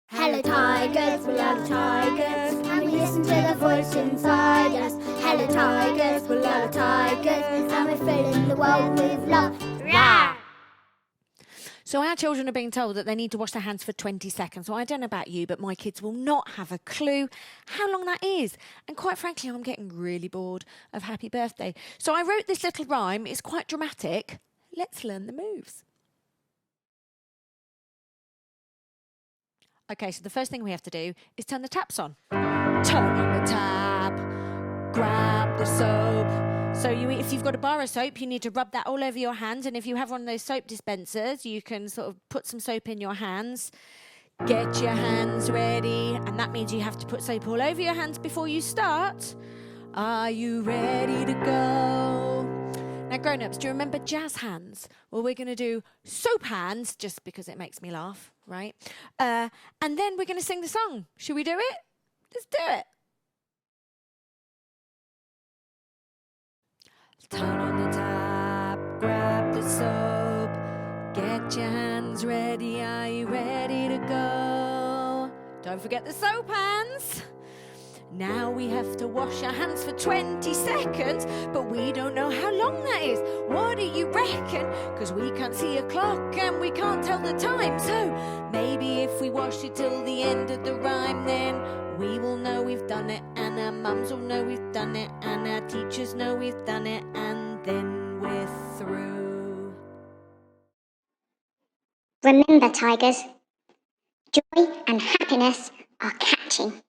Hello tigers, we are the tigers, and we listen to the voice inside us. Hello tigers, we are the tigers, and we're filling the world with love. Rah! So our children are being told that they need to wash their hands for 20 seconds. Well, I don't know about you, but my kids will not have a clue how long that is. And quite frankly, I'm getting really bored of happy birthday. So I wrote this little rhyme. It's quite dramatic. Let's learn the moves. Okay, so the first thing we have to do is turn the taps on. Turn on the tap, grab the soap. So if you've got a bar of soap, you need to rub that all over your hands. And if you have one of those soap dispensers, you can sort of put some soap in your hands. Get your hands ready. And that means you have to put soap all over your hands before you start. Are you ready to go? Now, grown-ups, do you remember jazz hands? Well, we're going to do soap hands, just because it makes me laugh, right? And then we're going to sing the song. Should we do it? Let's do it. Turn on the tap, grab the soap, get your hands ready, are you ready to go? Don't forget the soap hands. Now we have to wash our hands for 20 seconds, but we don't know how long that is. What do you reckon? Because we can't see a clock and we can't tell the time. So maybe if we wash it till the end of the rhyme, then we will know we've done it, and our mums will know we've done it, and our teachers know we've done it, and then we're through. Remember, tigers, joy and happiness are catching.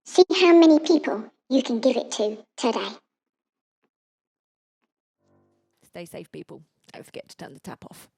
See how many people you can give it to today. Stay safe, people. Don't forget to turn the tap off.